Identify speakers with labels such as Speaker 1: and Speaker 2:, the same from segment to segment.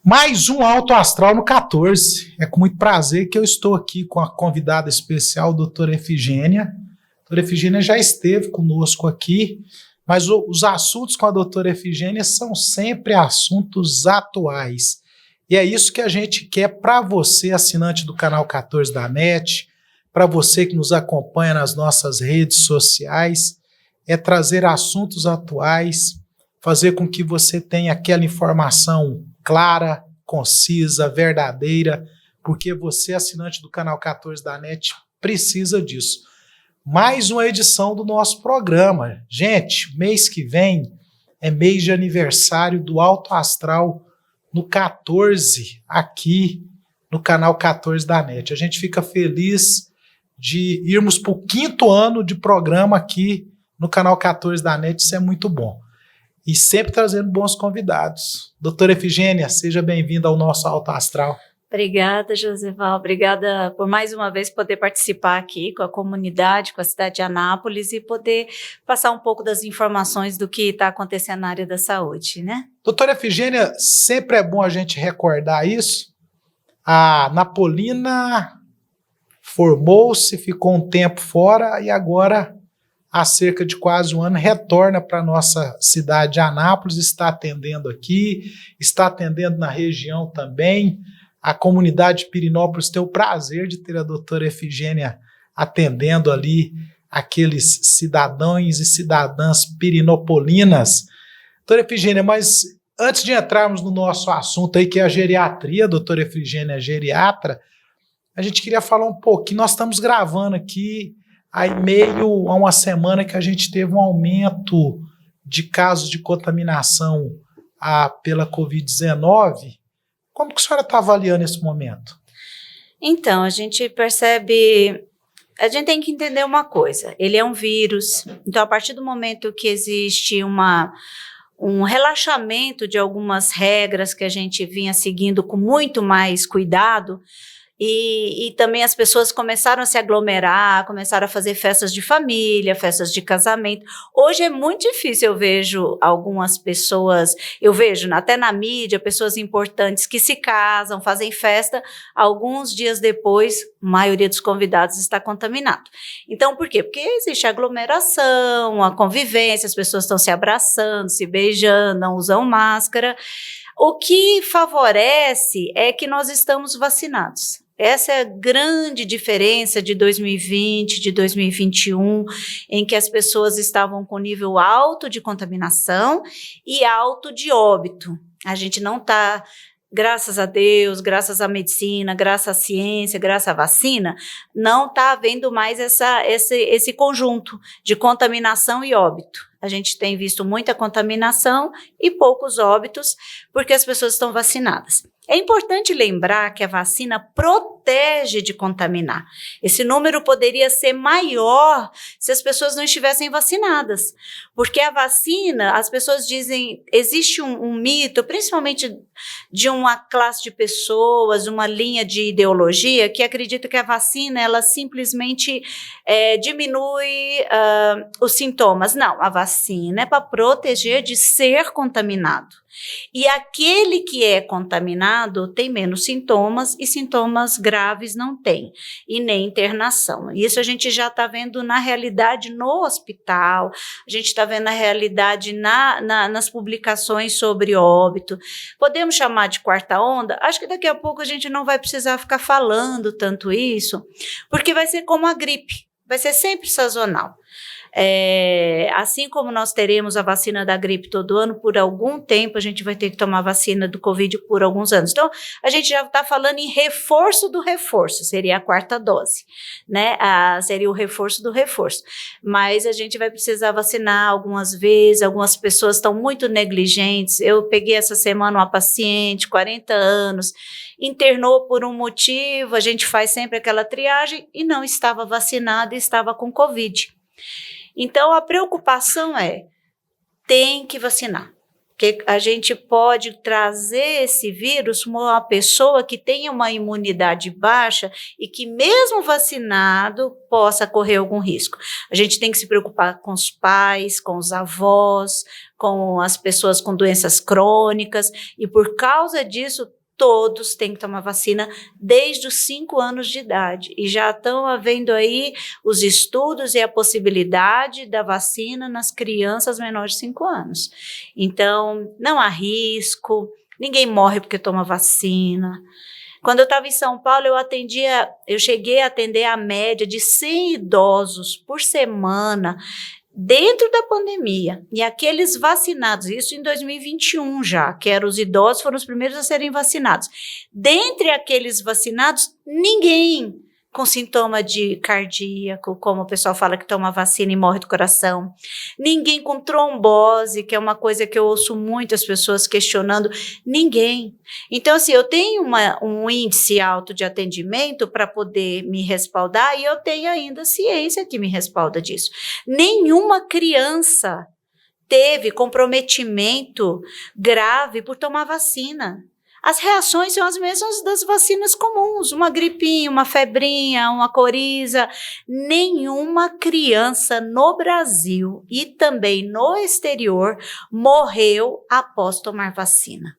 Speaker 1: Mais um Alto Astral no 14. É com muito prazer que eu estou aqui com a convidada especial, doutora Efigênia. A doutora Efigênia já esteve conosco aqui, mas os assuntos com a doutora Efigênia são sempre assuntos atuais. E é isso que a gente quer para você, assinante do canal 14 da NET, para você que nos acompanha nas nossas redes sociais, é trazer assuntos atuais, fazer com que você tenha aquela informação clara, concisa, verdadeira, porque você, assinante do canal 14 da NET, precisa disso. Mais uma edição do nosso programa. Gente, mês que vem é mês de aniversário do Alto Astral no 14, aqui no canal 14 da NET. A gente fica feliz de irmos para o 5º ano de programa aqui no canal 14 da NET, isso é muito bom. E sempre trazendo bons convidados. Doutora Efigênia, seja bem-vinda ao nosso Alto Astral.
Speaker 2: Obrigada, Josival. Obrigada por mais uma vez poder participar aqui com a comunidade, com a cidade de Anápolis e poder passar um pouco das informações do que está acontecendo na área da saúde, né?
Speaker 1: Doutora Efigênia, sempre é bom a gente recordar isso. A Napolina formou-se, ficou um tempo fora e agora, há cerca de quase um ano, retorna para a nossa cidade de Anápolis, está atendendo aqui, está atendendo na região também. A comunidade de Pirenópolis tem o prazer de ter a doutora Efigênia atendendo ali aqueles cidadãos e cidadãs pirinopolinas. Doutora Efigênia, mas antes de entrarmos no nosso assunto aí, que é a geriatria, a doutora Efigênia é geriatra, a gente queria falar um pouquinho, nós estamos gravando aqui aí meio a uma semana que a gente teve um aumento de casos de contaminação pela Covid-19. Como que a senhora está avaliando esse momento?
Speaker 2: Então, a gente percebe, a gente tem que entender uma coisa, ele é um vírus, então a partir do momento que existe um relaxamento de algumas regras que a gente vinha seguindo com muito mais cuidado, e também as pessoas começaram a se aglomerar, começaram a fazer festas de família, festas de casamento. Hoje é muito difícil, eu vejo algumas pessoas, até na mídia, pessoas importantes que se casam, fazem festa, alguns dias depois, a maioria dos convidados está contaminado. Então, por quê? Porque existe aglomeração, a convivência, as pessoas estão se abraçando, se beijando, não usam máscara. O que favorece é que nós estamos vacinados. Essa é a grande diferença de 2020, de 2021, em que as pessoas estavam com nível alto de contaminação e alto de óbito. A gente não está, graças a Deus, graças à medicina, graças à ciência, graças à vacina, não está havendo mais esse conjunto de contaminação e óbito. A gente tem visto muita contaminação e poucos óbitos, porque as pessoas estão vacinadas. É importante lembrar que a vacina protege de contaminar. Esse número poderia ser maior se as pessoas não estivessem vacinadas. Porque a vacina, as pessoas dizem, existe um mito, principalmente de uma classe de pessoas, uma linha de ideologia, que acredita que a vacina, ela simplesmente diminui os sintomas. Não, a vacina é para proteger de ser contaminado. E aquele que é contaminado tem menos sintomas e sintomas graves não tem, e nem internação. Isso a gente já está vendo na realidade no hospital, a gente está vendo na realidade nas publicações sobre óbito. Podemos chamar de quarta onda? Acho que daqui a pouco a gente não vai precisar ficar falando tanto isso, porque vai ser como a gripe, vai ser sempre sazonal. Assim como nós teremos a vacina da gripe todo ano, por algum tempo a gente vai ter que tomar a vacina do Covid por alguns anos. Então, a gente já está falando em reforço do reforço, seria a quarta dose, né? Seria o reforço do reforço. Mas a gente vai precisar vacinar algumas vezes, algumas pessoas estão muito negligentes. Eu peguei essa semana uma paciente, 40 anos, internou por um motivo, a gente faz sempre aquela triagem e não estava vacinada e estava com Covid. Então, a preocupação tem que vacinar. Porque a gente pode trazer esse vírus para uma pessoa que tenha uma imunidade baixa e que, mesmo vacinado, possa correr algum risco. A gente tem que se preocupar com os pais, com os avós, com as pessoas com doenças crônicas, e por causa disso, todos têm que tomar vacina desde os 5 anos de idade. E já estão havendo aí os estudos e a possibilidade da vacina nas crianças menores de 5 anos. Então, não há risco, ninguém morre porque toma vacina. Quando eu estava em São Paulo, eu cheguei a atender a média de 100 idosos por semana, dentro da pandemia, e aqueles vacinados, isso em 2021 já, que eram os idosos, foram os primeiros a serem vacinados. Dentre aqueles vacinados, ninguém com sintoma de cardíaco, como o pessoal fala que toma vacina e morre do coração. Ninguém com trombose, que é uma coisa que eu ouço muito as pessoas questionando. Ninguém. Então, assim, eu tenho um índice alto de atendimento para poder me respaldar e eu tenho ainda ciência que me respalda disso. Nenhuma criança teve comprometimento grave por tomar vacina. As reações são as mesmas das vacinas comuns, uma gripinha, uma febrinha, uma coriza. Nenhuma criança no Brasil e também no exterior morreu após tomar vacina.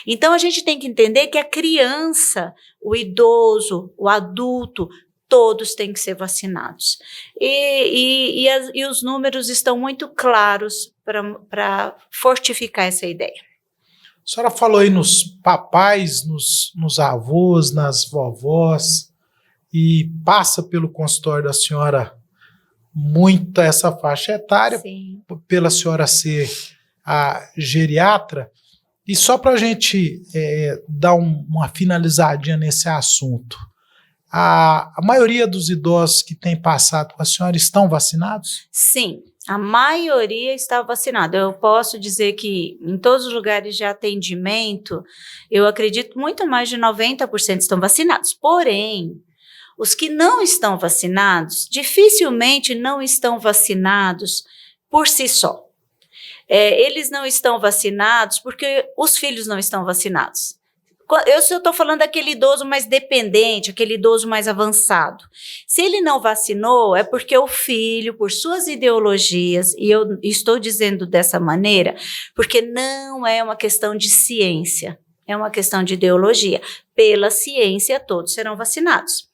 Speaker 2: Então, a gente tem que entender que a criança, o idoso, o adulto, todos têm que ser vacinados. E os números estão muito claros para fortificar essa ideia.
Speaker 1: A senhora falou aí nos papais, nos avós, nas vovós, e passa pelo consultório da senhora muito essa faixa etária,
Speaker 2: Sim.
Speaker 1: Pela senhora ser a geriatra. E só para a gente dar uma finalizadinha nesse assunto, a maioria dos idosos que tem passado com a senhora estão vacinados?
Speaker 2: Sim. A maioria está vacinada. Eu posso dizer que em todos os lugares de atendimento, eu acredito muito mais de 90% estão vacinados. Porém, os que não estão vacinados, dificilmente não estão vacinados por si só. Eles não estão vacinados porque os filhos não estão vacinados. Eu estou falando daquele idoso mais dependente, aquele idoso mais avançado. Se ele não vacinou, é porque o filho, por suas ideologias, e eu estou dizendo dessa maneira, porque não é uma questão de ciência, é uma questão de ideologia. Pela ciência, todos serão vacinados.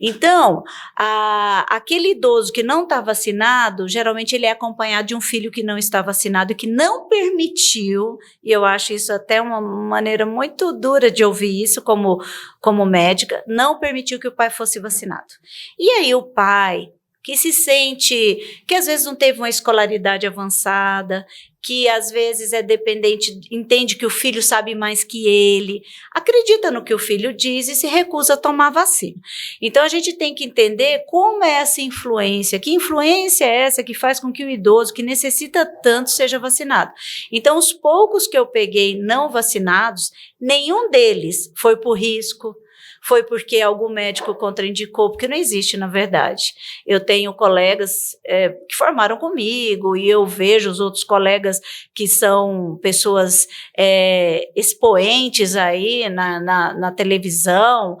Speaker 2: Então, aquele idoso que não está vacinado, geralmente ele é acompanhado de um filho que não está vacinado e que não permitiu, e eu acho isso até uma maneira muito dura de ouvir isso como médica, não permitiu que o pai fosse vacinado. E aí o pai, que se sente, que às vezes não teve uma escolaridade avançada, que às vezes é dependente, entende que o filho sabe mais que ele, acredita no que o filho diz e se recusa a tomar vacina. Então, a gente tem que entender como é essa influência, que influência é essa que faz com que o idoso, que necessita tanto, seja vacinado. Então, os poucos que eu peguei não vacinados, nenhum deles foi por risco, foi porque algum médico contraindicou, porque não existe, na verdade. Eu tenho colegas que formaram comigo e eu vejo os outros colegas que são pessoas expoentes aí na televisão,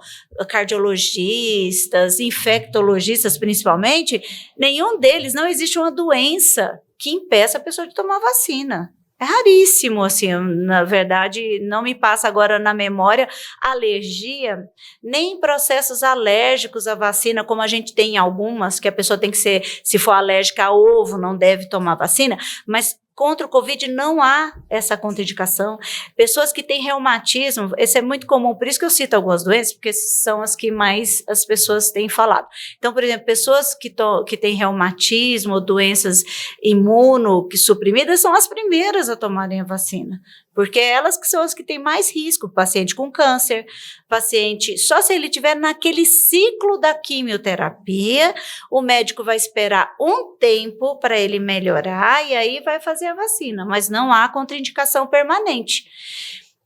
Speaker 2: cardiologistas, infectologistas principalmente, nenhum deles, não existe uma doença que impeça a pessoa de tomar vacina. É raríssimo, assim, na verdade, não me passa agora na memória alergia, nem processos alérgicos à vacina, como a gente tem em algumas, que a pessoa tem que ser, se for alérgica a ovo, não deve tomar vacina, mas contra o Covid não há essa contraindicação. Pessoas que têm reumatismo, isso é muito comum, por isso que eu cito algumas doenças, porque são as que mais as pessoas têm falado. Então, por exemplo, pessoas que têm reumatismo, doenças imunossuprimidas, são as primeiras a tomarem a vacina, porque elas que são as que têm mais risco, paciente com câncer, paciente, só se ele estiver naquele ciclo da quimioterapia, o médico vai esperar um tempo para ele melhorar e aí vai fazer a vacina, mas não há contraindicação permanente.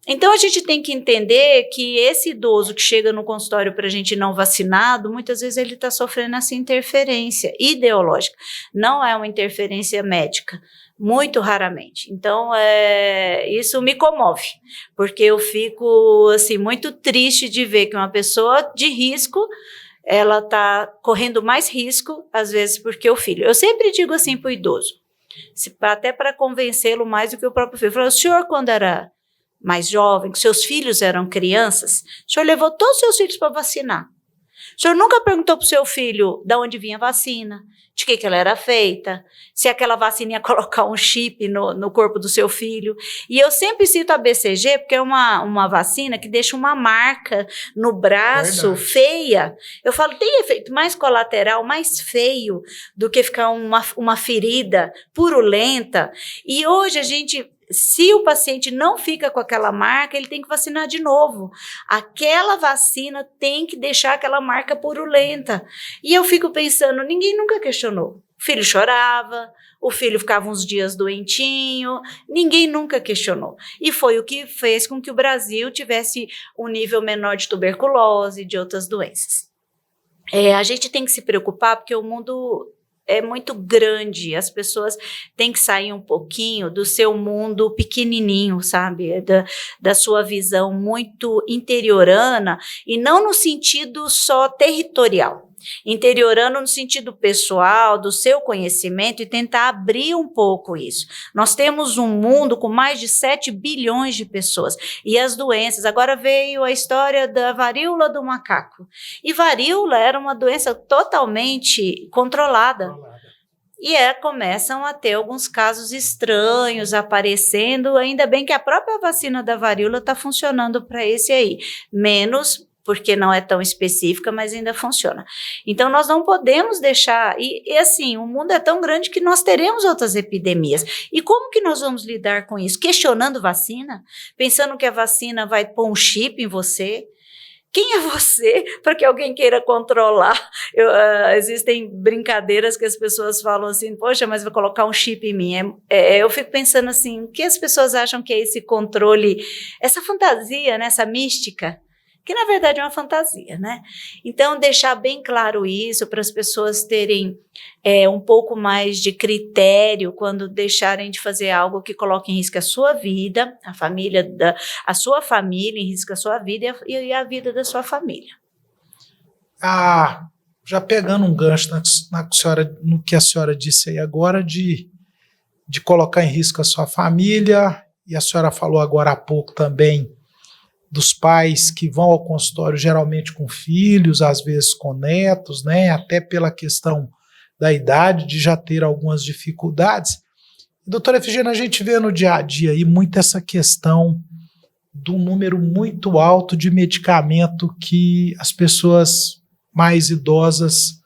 Speaker 2: Então, a gente tem que entender que esse idoso que chega no consultório para a gente não vacinado, muitas vezes ele está sofrendo essa interferência ideológica, não é uma interferência médica. muito raramente. Então, isso me comove, porque eu fico assim, muito triste de ver que uma pessoa de risco, ela está correndo mais risco, às vezes, porque o filho. Eu sempre digo assim para o idoso, até para convencê-lo mais do que o próprio filho. Eu falo, o senhor, quando era mais jovem, que seus filhos eram crianças, o senhor levou todos os seus filhos para vacinar. O senhor nunca perguntou para o seu filho de onde vinha a vacina, de que ela era feita, se aquela vacina ia colocar um chip no corpo do seu filho. E eu sempre cito a BCG, porque é uma vacina que deixa uma marca no braço feia. Eu falo, tem efeito mais colateral, mais feio, do que ficar uma ferida purulenta. E hoje se o paciente não fica com aquela marca, ele tem que vacinar de novo. Aquela vacina tem que deixar aquela marca purulenta. E eu fico pensando, ninguém nunca questionou. O filho chorava, o filho ficava uns dias doentinho, ninguém nunca questionou. E foi o que fez com que o Brasil tivesse um nível menor de tuberculose e de outras doenças. A gente tem que se preocupar porque o mundo é muito grande, as pessoas têm que sair um pouquinho do seu mundo pequenininho, sabe, da sua visão muito interiorana, e não no sentido só territorial, interiorando no sentido pessoal, do seu conhecimento, e tentar abrir um pouco isso. Nós temos um mundo com mais de 7 bilhões de pessoas, e as doenças, agora veio a história da varíola do macaco, e varíola era uma doença totalmente controlada, e começam a ter alguns casos estranhos aparecendo, ainda bem que a própria vacina da varíola está funcionando para esse aí, menos porque não é tão específica, mas ainda funciona. Então, nós não podemos deixar, e assim, o mundo é tão grande que nós teremos outras epidemias. E como que nós vamos lidar com isso? Questionando vacina? Pensando que a vacina vai pôr um chip em você? Quem é você para que alguém queira controlar? Existem brincadeiras que as pessoas falam assim, poxa, mas vai colocar um chip em mim. Eu fico pensando assim, o que as pessoas acham que é esse controle, essa fantasia, né, essa mística? Que na verdade é uma fantasia, né? Então, deixar bem claro isso para as pessoas terem um pouco mais de critério quando deixarem de fazer algo que coloque em risco a sua vida, a sua família, em risco a sua vida e a vida da sua família.
Speaker 1: Já pegando um gancho no que a senhora disse aí agora, de colocar em risco a sua família, e a senhora falou agora há pouco também dos pais que vão ao consultório geralmente com filhos, às vezes com netos, né? Até pela questão da idade, de já ter algumas dificuldades. Doutora Efigênia, a gente vê no dia a dia aí muito essa questão do número muito alto de medicamento que as pessoas mais idosas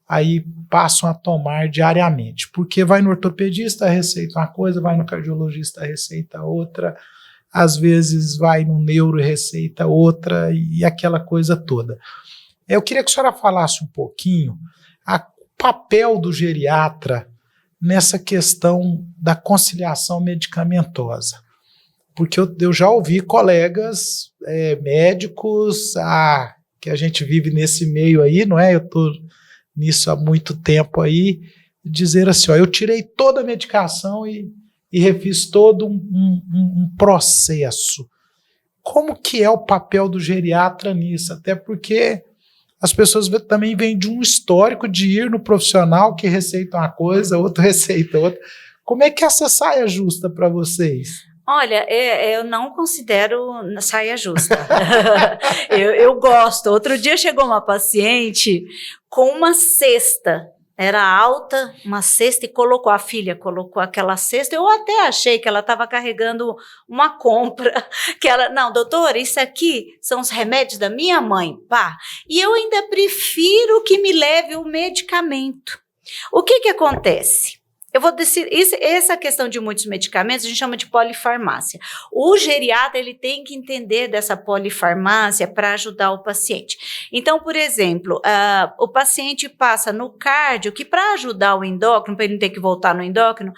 Speaker 1: aí passam a tomar diariamente, porque vai no ortopedista, receita uma coisa, vai no cardiologista, receita outra, às vezes vai no neuro e receita outra, e aquela coisa toda. Eu queria que a senhora falasse um pouquinho o papel do geriatra nessa questão da conciliação medicamentosa, porque eu já ouvi colegas médicos que a gente vive nesse meio aí, não é? Eu estou nisso há muito tempo aí, dizer assim, eu tirei toda a medicação e refiz todo um processo. Como que é o papel do geriatra nisso? Até porque as pessoas também vêm de um histórico de ir no profissional que receita uma coisa, outro receita outra. Como é que é essa saia justa para vocês?
Speaker 2: Olha, eu não considero saia justa. eu gosto. Outro dia chegou uma paciente com uma cesta. Era alta, uma cesta, e a filha colocou aquela cesta. Eu até achei que ela estava carregando uma compra. Não, doutora, isso aqui são os remédios da minha mãe, pá. E eu ainda prefiro que me leve o medicamento. O que acontece? Eu vou decidir, essa questão de muitos medicamentos a gente chama de polifarmácia. O geriatra, ele tem que entender dessa polifarmácia para ajudar o paciente. Então, por exemplo, o paciente passa no cardio, que para ajudar o endócrino, para ele não ter que voltar no endócrino,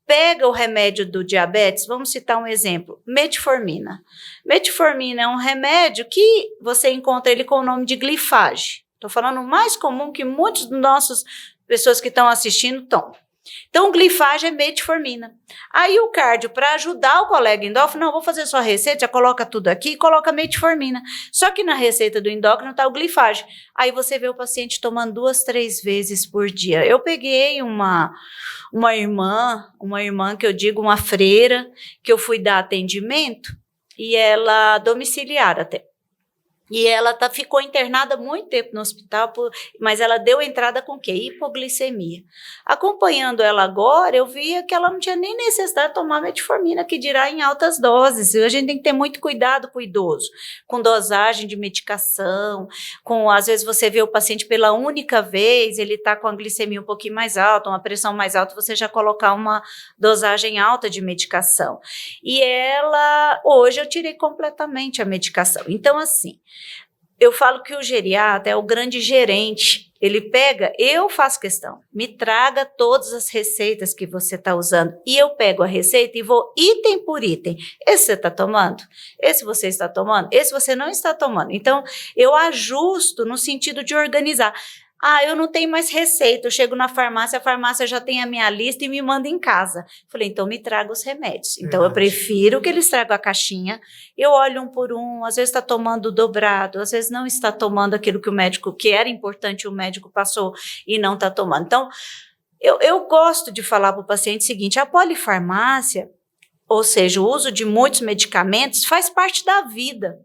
Speaker 2: pega o remédio do diabetes, vamos citar um exemplo, metformina. Metformina é um remédio que você encontra ele com o nome de glifage. Estou falando o mais comum que muitos dos nossos pessoas que estão assistindo tomam. Então, o glifage é metformina. Aí o cardio, para ajudar o colega endócrino, não, vou fazer sua receita, já coloca tudo aqui e coloca metformina. Só que na receita do endócrino está o glifage. Aí você vê o paciente tomando 2, 3 vezes por dia. Eu peguei uma irmã que eu digo, uma freira, que eu fui dar atendimento, e ela domiciliar até. E ela ficou internada muito tempo no hospital, mas ela deu entrada com o quê? Hipoglicemia. Acompanhando ela agora, eu via que ela não tinha nem necessidade de tomar metformina, que dirá em altas doses. A gente tem que ter muito cuidado com o idoso, com dosagem de medicação, às vezes você vê o paciente pela única vez, ele está com a glicemia um pouquinho mais alta, uma pressão mais alta, você já colocar uma dosagem alta de medicação. E hoje eu tirei completamente a medicação. Então, assim, eu falo que o geriatra é o grande gerente. Ele pega, eu faço questão, me traga todas as receitas que você está usando. E eu pego a receita e vou item por item. Esse você está tomando? Esse você está tomando? Esse você não está tomando? Então, eu ajusto no sentido de organizar. Eu não tenho mais receita, eu chego na farmácia, a farmácia já tem a minha lista e me manda em casa. Falei, então me traga os remédios. Então eu prefiro que eles tragam a caixinha, eu olho um por um, às vezes está tomando dobrado, às vezes não está tomando aquilo que era importante, o médico passou e não está tomando. Então, eu gosto de falar para o paciente o seguinte, a polifarmácia, ou seja, o uso de muitos medicamentos, faz parte da vida.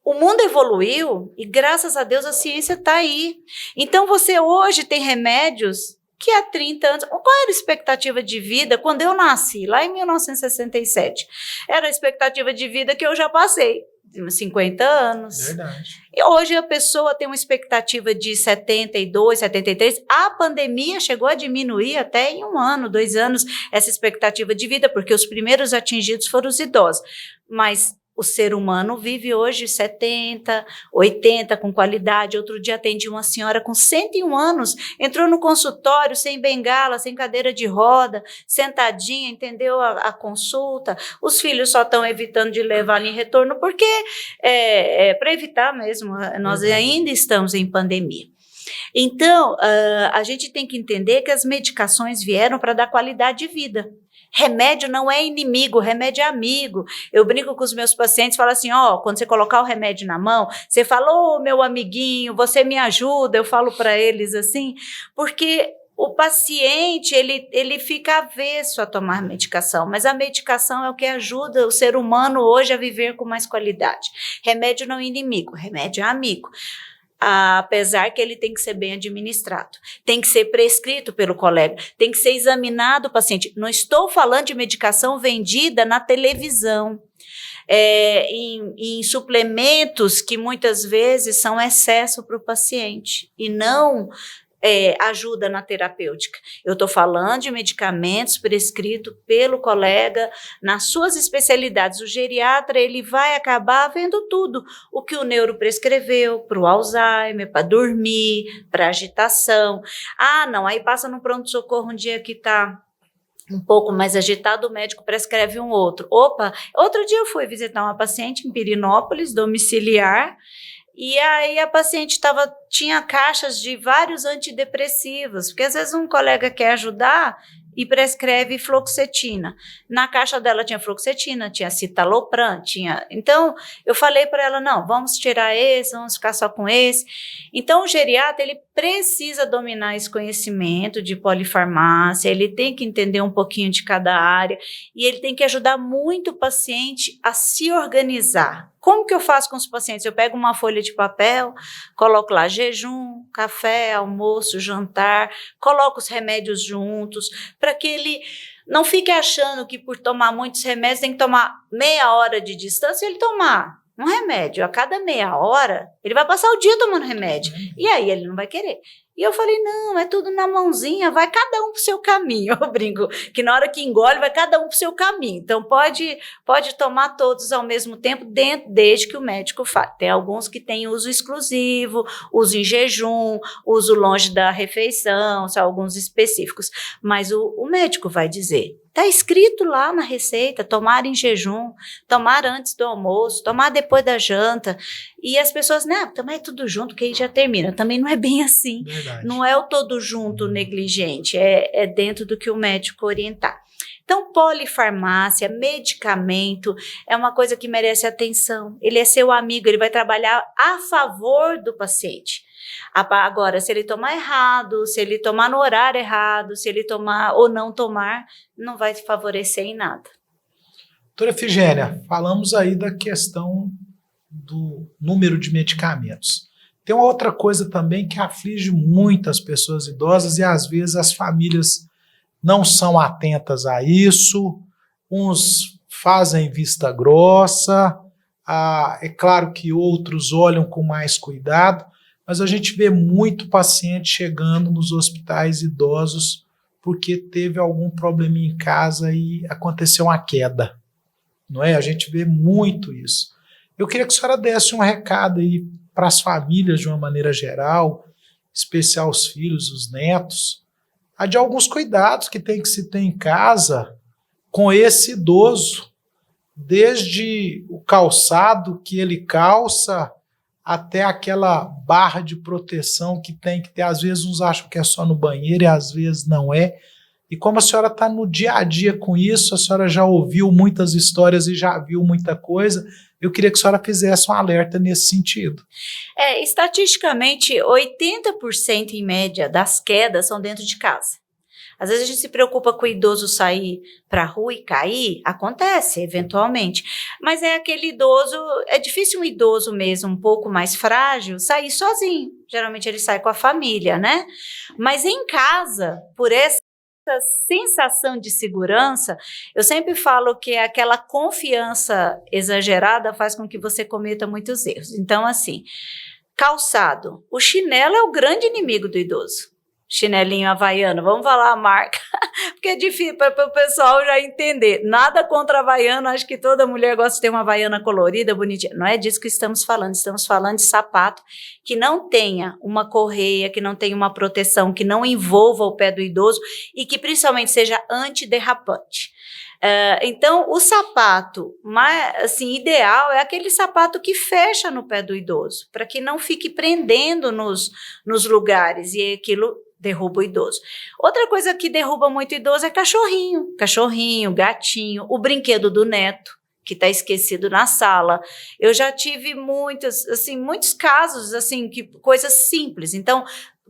Speaker 2: O mundo evoluiu e, graças a Deus, a ciência está aí. Então, você hoje tem remédios que há 30 anos... Qual era a expectativa de vida quando eu nasci, lá em 1967? Era a expectativa de vida que eu já passei, 50 anos.
Speaker 1: Verdade.
Speaker 2: E hoje a pessoa tem uma expectativa de 72, 73. A pandemia chegou a diminuir até em 1 ano, 2 anos, essa expectativa de vida, porque os primeiros atingidos foram os idosos. Mas o ser humano vive hoje 70, 80 com qualidade. Outro dia atendi uma senhora com 101 anos, entrou no consultório sem bengala, sem cadeira de roda, sentadinha, entendeu a consulta. Os filhos só estão evitando de levar em retorno, porque para evitar mesmo, nós ainda estamos em pandemia. Então, a gente tem que entender que as medicações vieram para dar qualidade de vida. Remédio não é inimigo, remédio é amigo. Eu brinco com os meus pacientes, falo assim, quando você colocar o remédio na mão, você fala, meu amiguinho, você me ajuda, eu falo para eles assim, porque o paciente, ele fica avesso a tomar medicação, mas a medicação é o que ajuda o ser humano hoje a viver com mais qualidade. Remédio não é inimigo, remédio é amigo. Apesar que ele tem que ser bem administrado, tem que ser prescrito pelo colega, tem que ser examinado o paciente. Não estou falando de medicação vendida na televisão, em suplementos que muitas vezes são excesso para o paciente e não ajuda na terapêutica. Eu estou falando de medicamentos prescritos pelo colega nas suas especialidades. O geriatra, ele vai acabar vendo tudo. O que o neuro prescreveu para o Alzheimer, para dormir, para agitação. Não, aí passa no pronto-socorro um dia que está um pouco mais agitado, o médico prescreve um outro. Outro dia eu fui visitar uma paciente em Pirinópolis, domiciliar, e aí a paciente tinha caixas de vários antidepressivos, porque às vezes um colega quer ajudar e prescreve fluoxetina. Na caixa dela tinha fluoxetina, tinha citalopram, Então, eu falei para ela, não, vamos tirar esse, vamos ficar só com esse. Então, o geriatra, ele precisa dominar esse conhecimento de polifarmácia, ele tem que entender um pouquinho de cada área e ele tem que ajudar muito o paciente a se organizar. Como que eu faço com os pacientes? Eu pego uma folha de papel, coloco lá jejum, café, almoço, jantar, coloco os remédios juntos, para que ele não fique achando que por tomar muitos remédios tem que tomar meia hora de distância. Ele tomar um remédio a cada meia hora, ele vai passar o dia tomando remédio, e aí ele não vai querer. E eu falei, não, é tudo na mãozinha, vai cada um pro seu caminho. Eu brinco que na hora que engole, vai cada um pro seu caminho. Então, pode tomar todos ao mesmo tempo, desde que o médico fale. Tem alguns que têm uso exclusivo, uso em jejum, uso longe da refeição, são alguns específicos. Mas o médico vai dizer, está escrito lá na receita, tomar em jejum, tomar antes do almoço, tomar depois da janta. E as pessoas, tomar tudo junto, que aí já termina. Também não é bem assim. Verdade.
Speaker 1: Verdade.
Speaker 2: Não é o todo junto negligente, é dentro do que o médico orientar. Então, polifarmácia, medicamento, é uma coisa que merece atenção. Ele é seu amigo, ele vai trabalhar a favor do paciente. Agora, se ele tomar errado, se ele tomar no horário errado, se ele tomar ou não tomar, não vai favorecer em nada.
Speaker 1: Doutora Efigênia, falamos aí da questão do número de medicamentos. Tem uma outra coisa também que aflige muitas pessoas idosas e às vezes as famílias não são atentas a isso, uns fazem vista grossa, é claro que outros olham com mais cuidado, mas a gente vê muito paciente chegando nos hospitais idosos porque teve algum problema em casa e aconteceu uma queda, não é? A gente vê muito isso. Eu queria que a senhora desse um recado aí para as famílias de uma maneira geral, em especial os filhos, os netos, de alguns cuidados que tem que se ter em casa com esse idoso, desde o calçado que ele calça até aquela barra de proteção que tem que ter. Às vezes uns acham que é só no banheiro e às vezes não é. E como a senhora está no dia a dia com isso, a senhora já ouviu muitas histórias e já viu muita coisa, eu queria que a senhora fizesse um alerta nesse sentido.
Speaker 2: Estatisticamente, 80% em média das quedas são dentro de casa. Às vezes a gente se preocupa com o idoso sair para a rua e cair, acontece eventualmente, mas é aquele idoso, é difícil um idoso mesmo, um pouco mais frágil, sair sozinho, geralmente ele sai com a família, né? Mas em casa, por essa sensação de segurança, eu sempre falo que aquela confiança exagerada faz com que você cometa muitos erros. Então, assim, calçado, o chinelo é o grande inimigo do idoso. Chinelinho havaiano, vamos falar a marca, porque é difícil para o pessoal já entender. Nada contra havaiano, acho que toda mulher gosta de ter uma havaiana colorida, bonitinha. Não é disso que estamos falando de sapato que não tenha uma correia, que não tenha uma proteção, que não envolva o pé do idoso e que principalmente seja antiderrapante. Então, o sapato mais, assim, ideal é aquele sapato que fecha no pé do idoso, para que não fique prendendo nos lugares e aquilo derruba o idoso. Outra coisa que derruba muito o idoso é cachorrinho, gatinho, o brinquedo do neto, que está esquecido na sala. Eu já tive muitos casos, assim, que coisas simples. Então,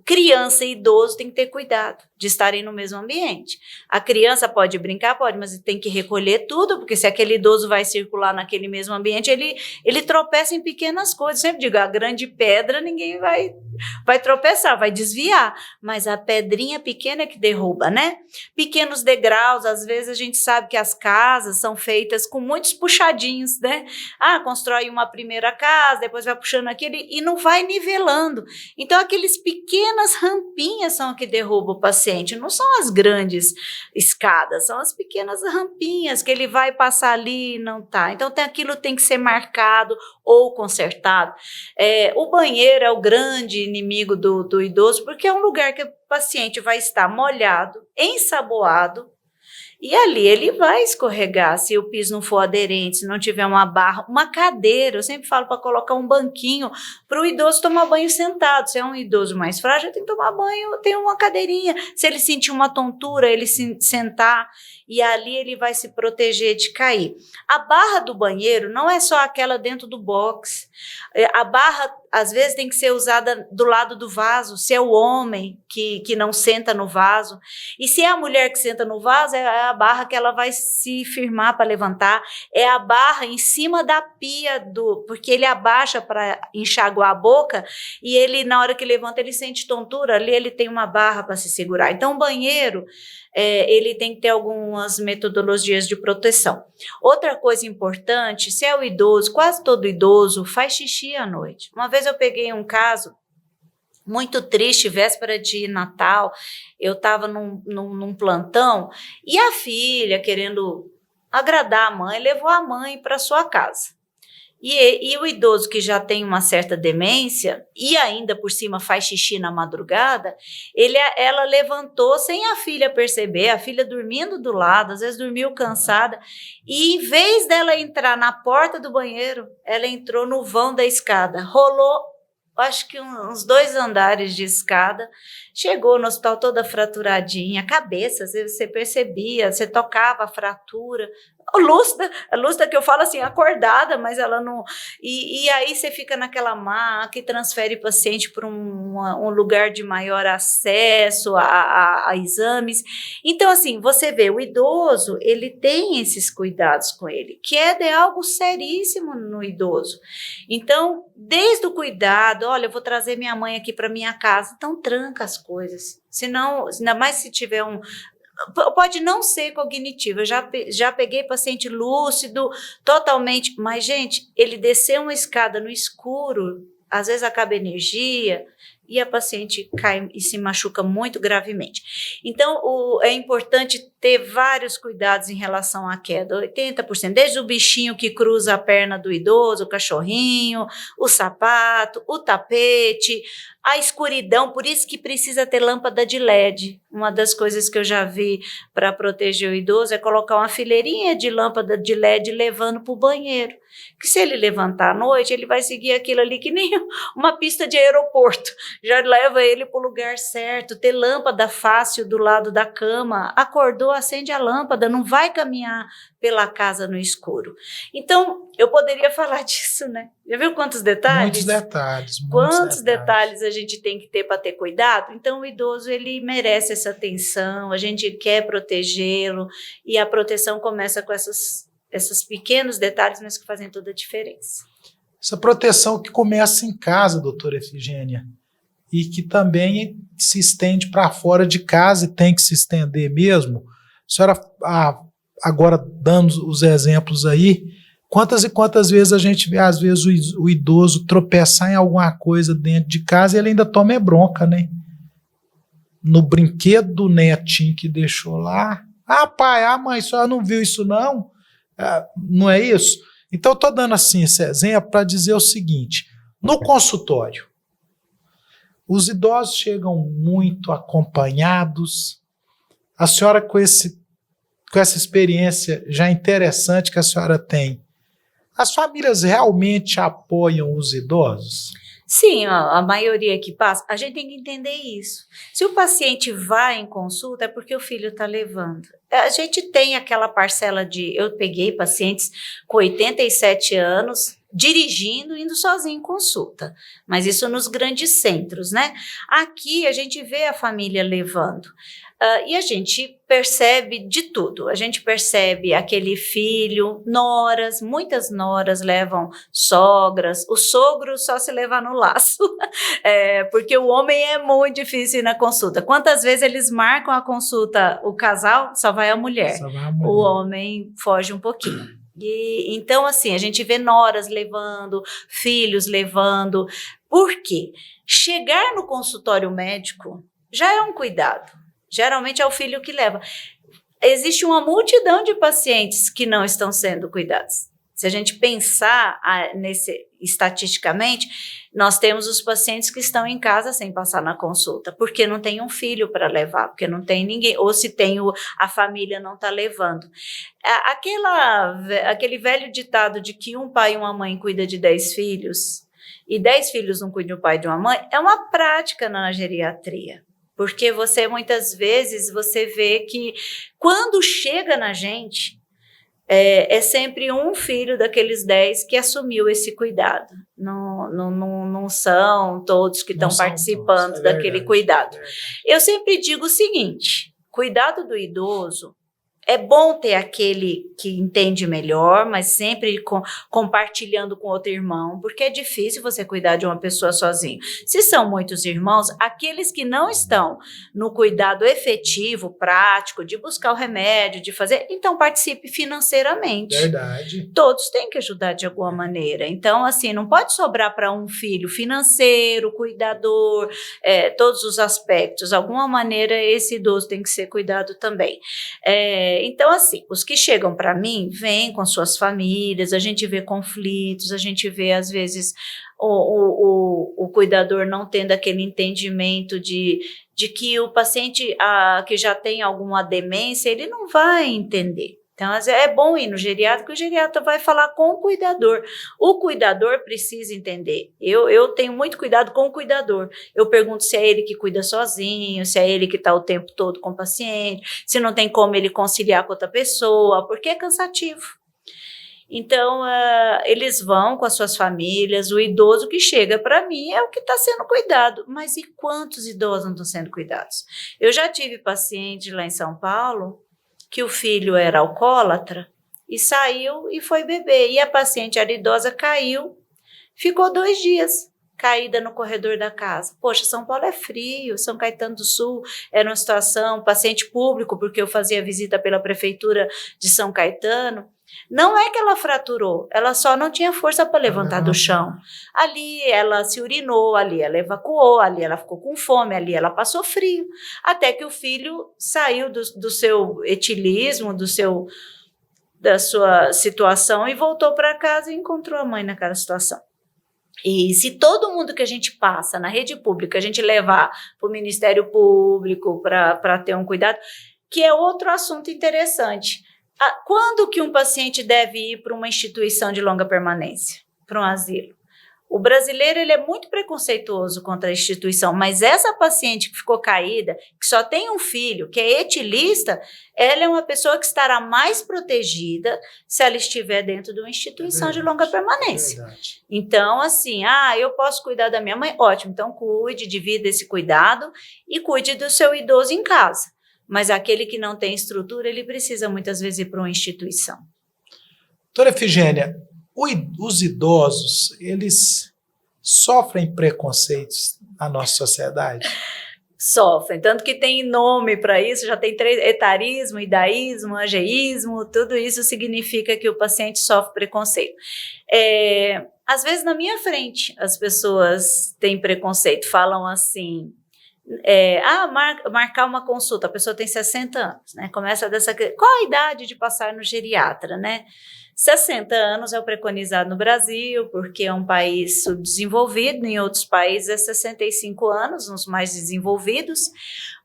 Speaker 2: criança e idoso tem que ter cuidado de estarem no mesmo ambiente. A criança pode brincar, pode, mas tem que recolher tudo, porque se aquele idoso vai circular naquele mesmo ambiente, ele tropeça em pequenas coisas. Eu sempre digo, a grande pedra ninguém vai tropeçar, vai desviar, mas a pedrinha pequena é que derruba, né? Pequenos degraus, às vezes a gente sabe que as casas são feitas com muitos puxadinhos, né? Constrói uma primeira casa, depois vai puxando aquele e não vai nivelando. Então, aqueles pequenas rampinhas são que derrubam o paciente, não são as grandes escadas, são as pequenas rampinhas que ele vai passar ali e não tá. Então, aquilo tem que ser marcado ou consertado. O banheiro é o grande inimigo do idoso, porque é um lugar que o paciente vai estar molhado, ensaboado, e ali ele vai escorregar se o piso não for aderente, se não tiver uma barra, uma cadeira. Eu sempre falo para colocar um banquinho para o idoso tomar banho sentado. Se é um idoso mais frágil, tem que tomar banho, tem uma cadeirinha. Se ele sentir uma tontura, ele sentar e ali ele vai se proteger de cair. A barra do banheiro não é só aquela dentro do box. A barra, às vezes, tem que ser usada do lado do vaso. Se é o homem que não senta no vaso. E se é a mulher que senta no vaso, é a barra que ela vai se firmar para levantar. É a barra em cima da pia, porque ele abaixa para enxaguar a boca e ele, na hora que levanta, ele sente tontura. Ali ele tem uma barra para se segurar. Então, o banheiro, ele tem que ter algumas metodologias de proteção. Outra coisa importante, se é o idoso, quase todo idoso faz xixi à noite. Uma vez eu peguei um caso muito triste, véspera de Natal, eu estava num plantão e a filha, querendo agradar a mãe, levou a mãe para sua casa. E o idoso que já tem uma certa demência e ainda por cima faz xixi na madrugada, ela levantou sem a filha perceber, a filha dormindo do lado, às vezes dormiu cansada, e em vez dela entrar na porta do banheiro, ela entrou no vão da escada, rolou acho que uns 2 andares de escada, chegou no hospital toda fraturadinha, a cabeça, às vezes você percebia, você tocava a fratura, a lúcida que eu falo assim, acordada, mas ela não... E aí você fica naquela maca e transfere o paciente para um lugar de maior acesso a exames. Então, assim, você vê, o idoso, ele tem esses cuidados com ele, que é de algo seríssimo no idoso. Então, desde o cuidado, olha, eu vou trazer minha mãe aqui para minha casa, então tranca as coisas, senão, ainda mais se tiver pode não ser cognitivo, eu já peguei paciente lúcido, totalmente, mas gente, ele desceu uma escada no escuro, às vezes acaba a energia, e a paciente cai e se machuca muito gravemente. Então, é importante ter vários cuidados em relação à queda, 80%, desde o bichinho que cruza a perna do idoso, o cachorrinho, o sapato, o tapete, a escuridão, por isso que precisa ter lâmpada de LED. Uma das coisas que eu já vi para proteger o idoso é colocar uma fileirinha de lâmpada de LED levando para o banheiro. Que se ele levantar à noite, ele vai seguir aquilo ali que nem uma pista de aeroporto. Já leva ele para o lugar certo, ter lâmpada fácil do lado da cama. Acordou, acende a lâmpada, não vai caminhar pela casa no escuro. Então, eu poderia falar disso, né? Já viu quantos detalhes?
Speaker 1: Muitos detalhes.
Speaker 2: Quantos detalhes a gente tem que ter para ter cuidado? Então, o idoso, ele merece essa atenção, a gente quer protegê-lo, e a proteção começa com esses pequenos detalhes, mas que fazem toda a diferença.
Speaker 1: Essa proteção que começa em casa, doutora Efigênia, e que também se estende para fora de casa e tem que se estender mesmo. A senhora, agora dando os exemplos aí, quantas e quantas vezes a gente vê, às vezes, o idoso tropeçar em alguma coisa dentro de casa e ele ainda toma bronca, né? No brinquedo do netinho que deixou lá. Ah, pai, mãe, a senhora não viu isso não? Não é isso? Então, eu estou dando assim esse exemplo para dizer o seguinte: no consultório, os idosos chegam muito acompanhados. A senhora, com essa experiência já interessante que a senhora tem, as famílias realmente apoiam os idosos?
Speaker 2: Sim, a maioria que passa, a gente tem que entender isso. Se o paciente vai em consulta, é porque o filho está levando. A gente tem aquela parcela eu peguei pacientes com 87 anos, dirigindo, indo sozinho em consulta, mas isso nos grandes centros, né? Aqui a gente vê a família levando. E a gente percebe de tudo, a gente percebe aquele filho, noras, muitas noras levam sogras, o sogro só se levar no laço, porque o homem é muito difícil ir na consulta. Quantas vezes eles marcam a consulta, o casal, só vai a mulher, o homem foge um pouquinho. Então, assim, a gente vê noras levando, filhos levando. Por quê? Chegar no consultório médico já é um cuidado. Geralmente é o filho que leva. Existe uma multidão de pacientes que não estão sendo cuidados. Se a gente pensar estatisticamente, nós temos os pacientes que estão em casa sem passar na consulta, porque não tem um filho para levar, porque não tem ninguém, ou se tem a família não está levando. Aquele velho ditado de que um pai e uma mãe cuidam de 10 filhos, e 10 filhos não cuidam do pai e de uma mãe, é uma prática na geriatria. Porque muitas vezes, você vê que quando chega na gente, é sempre um filho daqueles 10 que assumiu esse cuidado. Não são todos que estão participando daquele cuidado. Eu sempre digo o seguinte: cuidado do idoso, é bom ter aquele que entende melhor, mas sempre compartilhando com outro irmão, porque é difícil você cuidar de uma pessoa sozinho. Se são muitos irmãos, aqueles que não estão no cuidado efetivo, prático, de buscar o remédio, de fazer, então participe financeiramente.
Speaker 1: Verdade.
Speaker 2: Todos têm que ajudar de alguma maneira. Então, assim, não pode sobrar para um filho financeiro, cuidador, todos os aspectos. De alguma maneira, esse idoso tem que ser cuidado também. Então, assim, os que chegam para mim, vêm com suas famílias, a gente vê conflitos, a gente vê, às vezes, o cuidador não tendo aquele entendimento de que o paciente que já tem alguma demência, ele não vai entender. Então, é bom ir no geriatra, porque o geriatra vai falar com o cuidador. O cuidador precisa entender. Eu tenho muito cuidado com o cuidador. Eu pergunto se é ele que cuida sozinho, se é ele que está o tempo todo com o paciente, se não tem como ele conciliar com outra pessoa, porque é cansativo. Então, eles vão com as suas famílias, o idoso que chega para mim é o que está sendo cuidado. Mas e quantos idosos não estão sendo cuidados? Eu já tive paciente lá em São Paulo que o filho era alcoólatra e saiu e foi beber. E a paciente era idosa, caiu, ficou 2 dias caída no corredor da casa. Poxa, São Paulo é frio, São Caetano do Sul era uma situação, paciente público, porque eu fazia visita pela prefeitura de São Caetano. Não é que ela fraturou, ela só não tinha força para levantar do chão. Ali ela se urinou, ali ela evacuou, ali ela ficou com fome, ali ela passou frio. Até que o filho saiu do seu etilismo, da sua situação e voltou para casa e encontrou a mãe naquela situação. E se todo mundo que a gente passa na rede pública, a gente levar para o Ministério Público para ter um cuidado, que é outro assunto interessante. Quando que um paciente deve ir para uma instituição de longa permanência, para um asilo? O brasileiro ele é muito preconceituoso contra a instituição, mas essa paciente que ficou caída, que só tem um filho, que é etilista, ela é uma pessoa que estará mais protegida se ela estiver dentro de uma instituição de longa permanência. Então, assim, eu posso cuidar da minha mãe? Ótimo, então cuide, divida esse cuidado e cuide do seu idoso em casa. Mas aquele que não tem estrutura, ele precisa muitas vezes ir para uma instituição.
Speaker 1: Doutora Efigênia, os idosos, eles sofrem preconceitos na nossa sociedade?
Speaker 2: Sofrem, tanto que tem nome para isso, já tem etarismo, idaísmo, ageísmo, tudo isso significa que o paciente sofre preconceito. Às vezes na minha frente as pessoas têm preconceito, falam assim... marcar uma consulta, a pessoa tem 60 anos, né? Começa dessa... Qual a idade de passar no geriatra, né? 60 anos é o preconizado no Brasil, porque é um país subdesenvolvido, em outros países é 65 anos, nos mais desenvolvidos,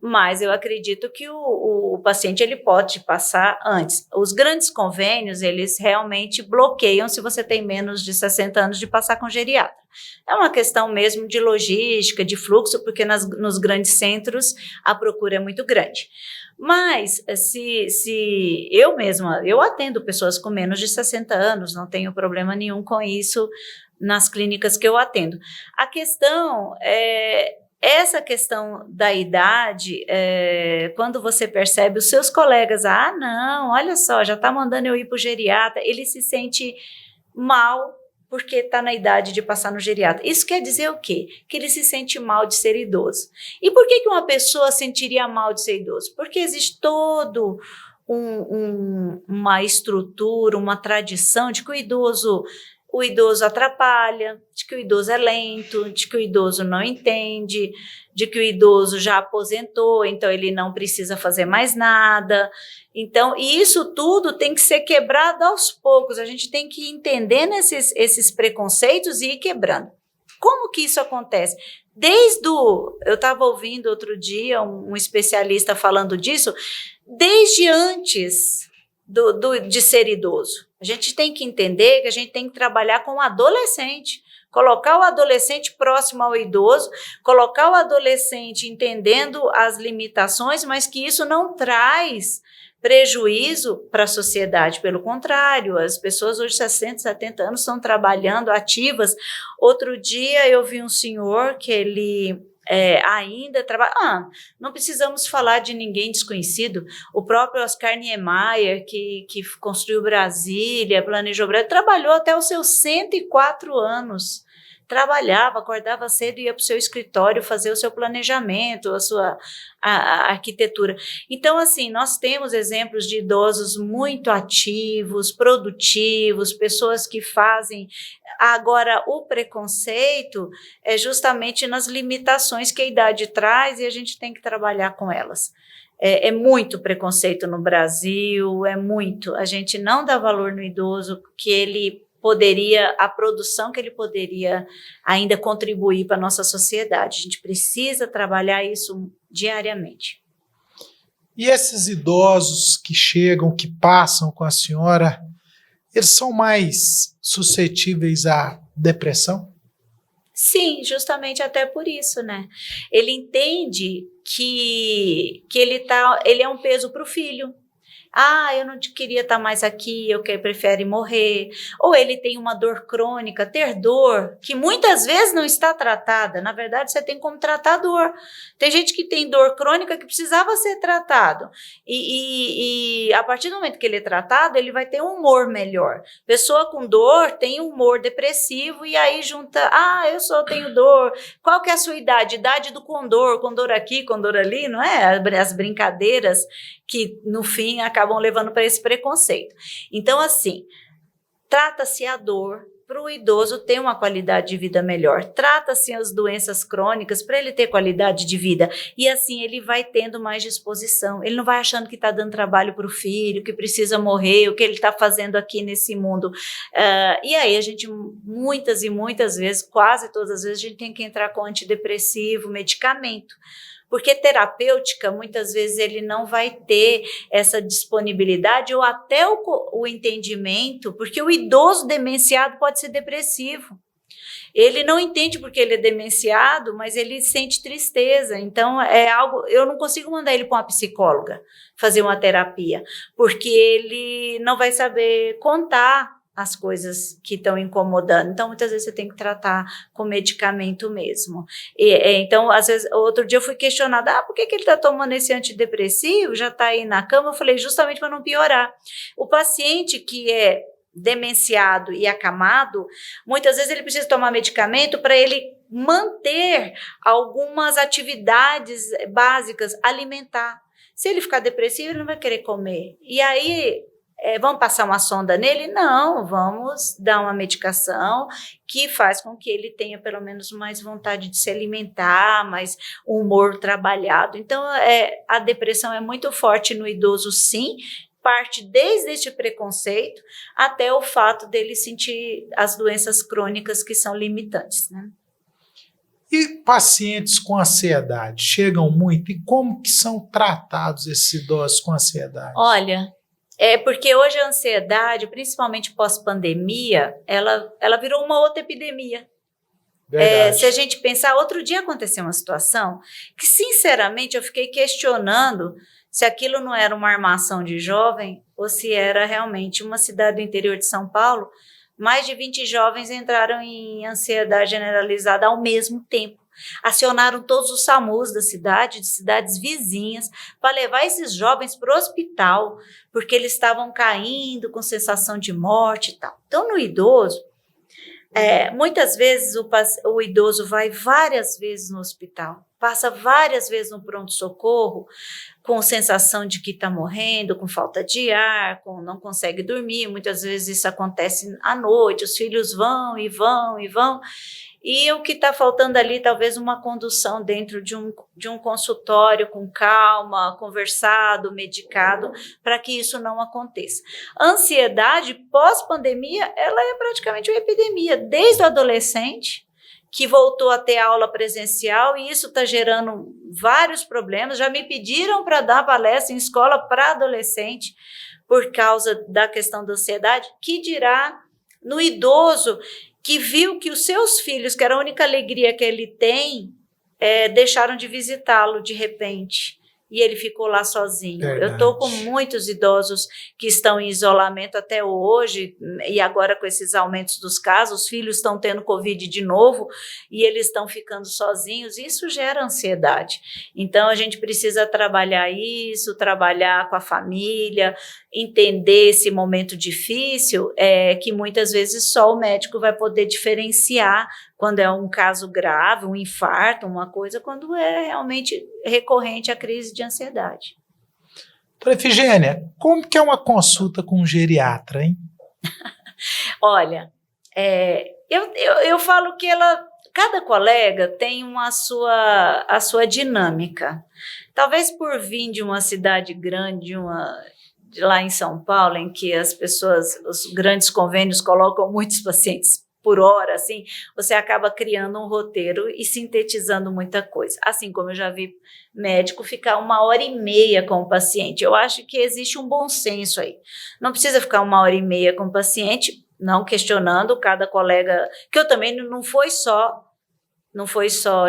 Speaker 2: mas eu acredito que o paciente ele pode passar antes. Os grandes convênios, eles realmente bloqueiam se você tem menos de 60 anos de passar com geriatra. É uma questão mesmo de logística, de fluxo, porque nos grandes centros a procura é muito grande. Mas se eu mesma, eu atendo pessoas com menos de 60 anos, não tenho problema nenhum com isso nas clínicas que eu atendo. A questão essa questão da idade, quando você percebe os seus colegas, não, olha só, já está mandando eu ir para o geriatra, ele se sente mal porque está na idade de passar no geriatra. Isso quer dizer o quê? Que ele se sente mal de ser idoso. E por que uma pessoa sentiria mal de ser idoso? Porque existe todo uma estrutura, uma tradição de que o idoso atrapalha, de que o idoso é lento, de que o idoso não entende, de que o idoso já aposentou, então ele não precisa fazer mais nada. Então, e isso tudo tem que ser quebrado aos poucos, a gente tem que ir entendendo esses preconceitos e ir quebrando. Como que isso acontece? Eu estava ouvindo outro dia um especialista falando disso, desde antes de ser idoso. A gente tem que entender que a gente tem que trabalhar com o adolescente, colocar o adolescente próximo ao idoso, colocar o adolescente entendendo as limitações, mas que isso não traz prejuízo para a sociedade. Pelo contrário, as pessoas hoje, 60, 70 anos, estão trabalhando ativas. Outro dia eu vi um senhor que ele... ainda trabalha. Não precisamos falar de ninguém desconhecido. O próprio Oscar Niemeyer, que construiu Brasília, planejou Brasília, trabalhou até os seus 104 anos. Trabalhava, acordava cedo e ia para o seu escritório fazer o seu planejamento, a arquitetura. Então, assim, nós temos exemplos de idosos muito ativos, produtivos, pessoas que fazem. Agora, o preconceito é justamente nas limitações que a idade traz e a gente tem que trabalhar com elas. É muito preconceito no Brasil, é muito. A gente não dá valor no idoso, que ele a produção que ele poderia ainda contribuir para a nossa sociedade. A gente precisa trabalhar isso diariamente.
Speaker 1: E esses idosos que chegam, que passam com a senhora, eles são mais suscetíveis à depressão?
Speaker 2: Sim, justamente até por isso, né? Ele entende que ele é um peso para o filho. Ah, eu não queria estar mais aqui, prefere morrer. Ou ele tem uma dor crônica, ter dor, que muitas vezes não está tratada. Na verdade, você tem como tratar a dor. Tem gente que tem dor crônica que precisava ser tratado. E a partir do momento que ele é tratado, ele vai ter um humor melhor. Pessoa com dor tem um humor depressivo e aí junta, eu só tenho dor. Qual que é a sua idade? Idade do condor aqui, condor ali, não é? As brincadeiras que, no fim, acabam levando para esse preconceito. Então, assim, trata-se a dor para o idoso ter uma qualidade de vida melhor. Trata-se as doenças crônicas para ele ter qualidade de vida. E, assim, ele vai tendo mais disposição. Ele não vai achando que está dando trabalho para o filho, que precisa morrer, o que ele está fazendo aqui nesse mundo. E aí, a gente, muitas e muitas vezes, quase todas as vezes, a gente tem que entrar com antidepressivo, medicamento. Porque terapêutica, muitas vezes, ele não vai ter essa disponibilidade ou até o entendimento, porque o idoso demenciado pode ser depressivo. Ele não entende porque ele é demenciado, mas ele sente tristeza. Então, é algo. Eu não consigo mandar ele para uma psicóloga fazer uma terapia, porque ele não vai saber contar as coisas que estão incomodando. Então, muitas vezes você tem que tratar com medicamento mesmo. Então, às vezes, outro dia eu fui questionada, por que ele está tomando esse antidepressivo? Já está aí na cama? Eu falei, justamente para não piorar. O paciente que é demenciado e acamado, muitas vezes ele precisa tomar medicamento para ele manter algumas atividades básicas, alimentar. Se ele ficar depressivo, ele não vai querer comer. E aí, vamos passar uma sonda nele? Não, vamos dar uma medicação que faz com que ele tenha pelo menos mais vontade de se alimentar, mais humor trabalhado. Então, a depressão é muito forte no idoso, sim, parte desde este preconceito até o fato dele sentir as doenças crônicas que são limitantes, né?
Speaker 1: E pacientes com ansiedade chegam muito? E como que são tratados esses idosos com ansiedade?
Speaker 2: Olha, porque hoje a ansiedade, principalmente pós-pandemia, ela virou uma outra epidemia. Se a gente pensar, outro dia aconteceu uma situação que, sinceramente, eu fiquei questionando se aquilo não era uma armação de jovem ou se era realmente uma cidade do interior de São Paulo. Mais de 20 jovens entraram em ansiedade generalizada ao mesmo tempo. Acionaram todos os SAMUs da cidade, de cidades vizinhas, para levar esses jovens para o hospital, porque eles estavam caindo com sensação de morte e tal. Então, no idoso, muitas vezes o idoso vai várias vezes no hospital, passa várias vezes no pronto-socorro, com sensação de que está morrendo, com falta de ar, não consegue dormir. Muitas vezes isso acontece à noite, os filhos vão e vão e vão. E o que está faltando ali, talvez uma condução dentro de um consultório com calma, conversado, medicado, para que isso não aconteça. A ansiedade pós-pandemia, ela é praticamente uma epidemia, desde o adolescente, que voltou a ter aula presencial, e isso está gerando vários problemas. Já me pediram para dar palestra em escola para adolescente, por causa da questão da ansiedade, que dirá no idoso, que viu que os seus filhos, que era a única alegria que ele tem, deixaram de visitá-lo de repente. E ele ficou lá sozinho. Verdade. Eu estou com muitos idosos que estão em isolamento até hoje, e agora com esses aumentos dos casos, os filhos estão tendo Covid de novo, e eles estão ficando sozinhos, e isso gera ansiedade. Então, a gente precisa trabalhar isso, trabalhar com a família, entender esse momento difícil, que muitas vezes só o médico vai poder diferenciar quando é um caso grave, um infarto, uma coisa, quando é realmente recorrente a crise de ansiedade.
Speaker 1: Doutora Efigênia, como que é uma consulta com um geriatra, hein?
Speaker 2: Olha, eu falo que cada colega tem a sua dinâmica. Talvez por vir de uma cidade grande, de lá em São Paulo, em que as pessoas, os grandes convênios colocam muitos pacientes por hora, assim, você acaba criando um roteiro e sintetizando muita coisa. Assim como eu já vi médico ficar 1h30 com o paciente. Eu acho que existe um bom senso aí. Não precisa ficar 1h30 com o paciente, não questionando cada colega, que eu também não foi só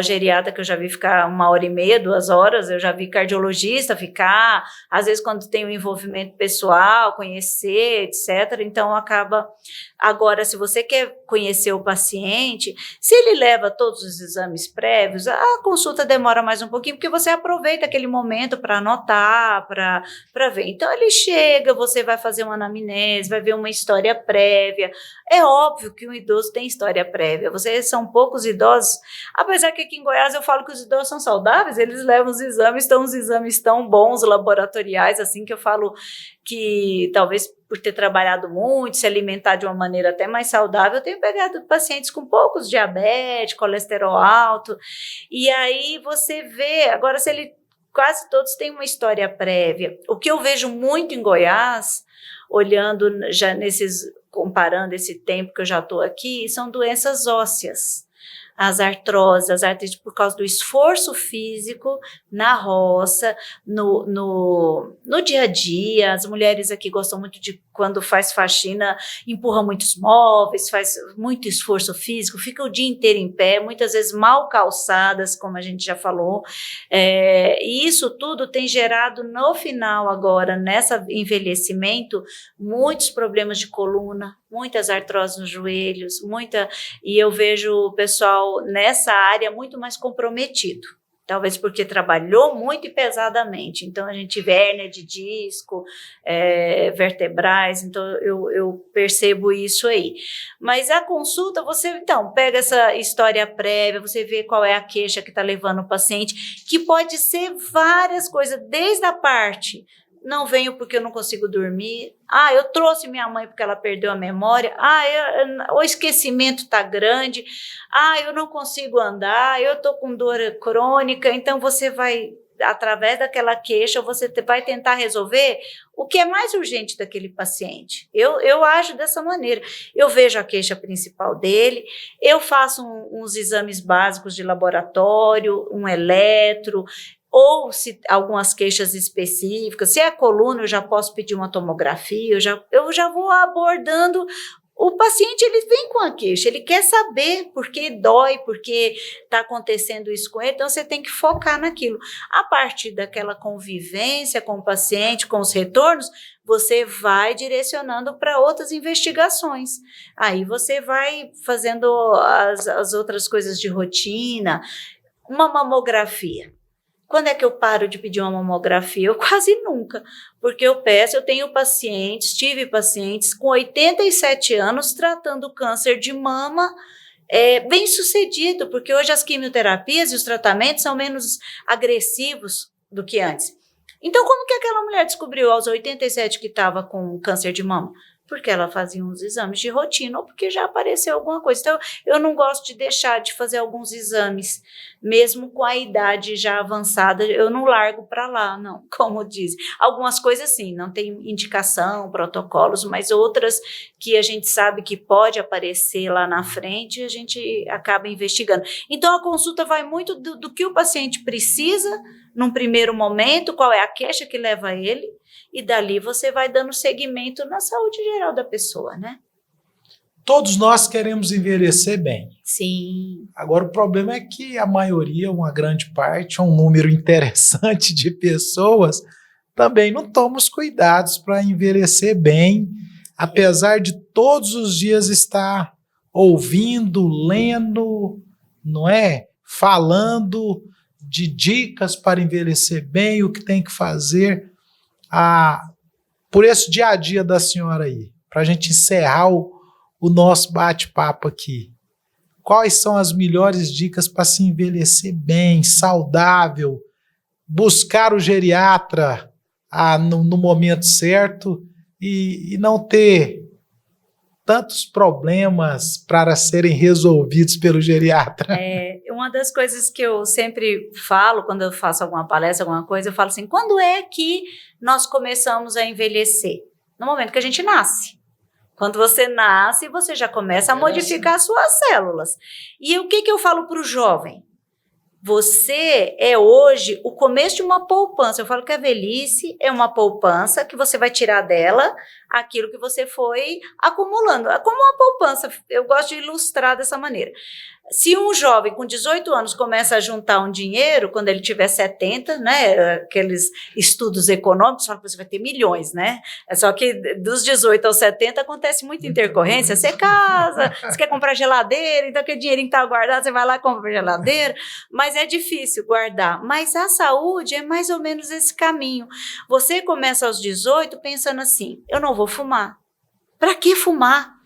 Speaker 2: geriatra que eu já vi ficar 1h30, 2 horas, eu já vi cardiologista ficar, às vezes quando tem um envolvimento pessoal, conhecer, etc. Então acaba. Agora, se você quer conhecer o paciente, se ele leva todos os exames prévios, a consulta demora mais um pouquinho, porque você aproveita aquele momento para anotar, para ver. Então ele chega, você vai fazer uma anamnese, vai ver uma história prévia. É óbvio que um idoso tem história prévia, vocês são poucos idosos. Apesar que aqui em Goiás eu falo que os idosos são saudáveis, eles levam os exames tão bons, laboratoriais, assim, que eu falo que talvez por ter trabalhado muito, se alimentar de uma maneira até mais saudável, eu tenho pegado pacientes com poucos diabetes, colesterol alto, e aí você vê, agora se ele, quase todos têm uma história prévia. O que eu vejo muito em Goiás, olhando já comparando esse tempo que eu já estou aqui, são doenças ósseas. As artroses, as artrites, por causa do esforço físico na roça, no dia a dia. As mulheres aqui gostam muito de, quando faz faxina, empurra muitos móveis, faz muito esforço físico, fica o dia inteiro em pé, muitas vezes mal calçadas, como a gente já falou. E isso tudo tem gerado, no final agora, nesse envelhecimento, muitos problemas de coluna, muitas artroses nos joelhos, e eu vejo o pessoal nessa área muito mais comprometido, talvez porque trabalhou muito e pesadamente, então a gente vê hérnia de disco, vertebrais, então eu percebo isso aí. Mas a consulta, você então pega essa história prévia, você vê qual é a queixa que está levando o paciente, que pode ser várias coisas, desde a parte: não venho porque eu não consigo dormir. Eu trouxe minha mãe porque ela perdeu a memória. O esquecimento está grande. Eu não consigo andar, eu estou com dor crônica. Então, você vai, através daquela queixa, você vai tentar resolver o que é mais urgente daquele paciente. Eu ajo dessa maneira. Eu vejo a queixa principal dele, eu faço uns exames básicos de laboratório, um eletro, ou se algumas queixas específicas, se é a coluna, eu já posso pedir uma tomografia, eu já vou abordando. O paciente, ele vem com a queixa, ele quer saber por que dói, por que está acontecendo isso com ele, então você tem que focar naquilo. A partir daquela convivência com o paciente, com os retornos, você vai direcionando para outras investigações. Aí você vai fazendo as outras coisas de rotina, uma mamografia. Quando é que eu paro de pedir uma mamografia? Eu quase nunca, porque eu tive pacientes com 87 anos tratando câncer de mama, bem sucedido, porque hoje as quimioterapias e os tratamentos são menos agressivos do que antes. Então, como que aquela mulher descobriu aos 87 que estava com câncer de mama? Porque ela fazia uns exames de rotina ou porque já apareceu alguma coisa. Então, eu não gosto de deixar de fazer alguns exames, mesmo com a idade já avançada, eu não largo para lá, não, como dizem. Algumas coisas sim, não tem indicação, protocolos, mas outras que a gente sabe que pode aparecer lá na frente, a gente acaba investigando. Então, a consulta vai muito do que o paciente precisa num primeiro momento, qual é a queixa que leva ele, e dali você vai dando seguimento na saúde geral da pessoa, né?
Speaker 1: Todos nós queremos envelhecer bem.
Speaker 2: Sim.
Speaker 1: Agora, o problema é que a maioria, uma grande parte, um número interessante de pessoas, também não toma os cuidados para envelhecer bem, apesar de todos os dias estar ouvindo, lendo, não é? Falando de dicas para envelhecer bem, o que tem que fazer. Por esse dia a dia da senhora aí, para a gente encerrar o nosso bate-papo aqui, quais são as melhores dicas para se envelhecer bem, saudável, buscar o geriatra no momento certo e não ter tantos problemas para serem resolvidos pelo geriatra?
Speaker 2: Uma das coisas que eu sempre falo quando eu faço alguma palestra, alguma coisa, eu falo assim: quando é que nós começamos a envelhecer? No momento que a gente nasce. Quando você nasce, você já começa a modificar as suas células. E o que eu falo para o jovem? Você é hoje o começo de uma poupança. Eu falo que a velhice é uma poupança que você vai tirar dela aquilo que você foi acumulando. É como uma poupança, eu gosto de ilustrar dessa maneira. Se um jovem com 18 anos começa a juntar um dinheiro, quando ele tiver 70, né, aqueles estudos econômicos falam que você vai ter milhões, né? É só que dos 18 aos 70 acontece muita intercorrência, você casa, você quer comprar geladeira, então aquele dinheirinho que está guardado, você vai lá e compra geladeira, mas é difícil guardar. Mas a saúde é mais ou menos esse caminho. Você começa aos 18 pensando assim, eu não vou fumar. Para que fumar?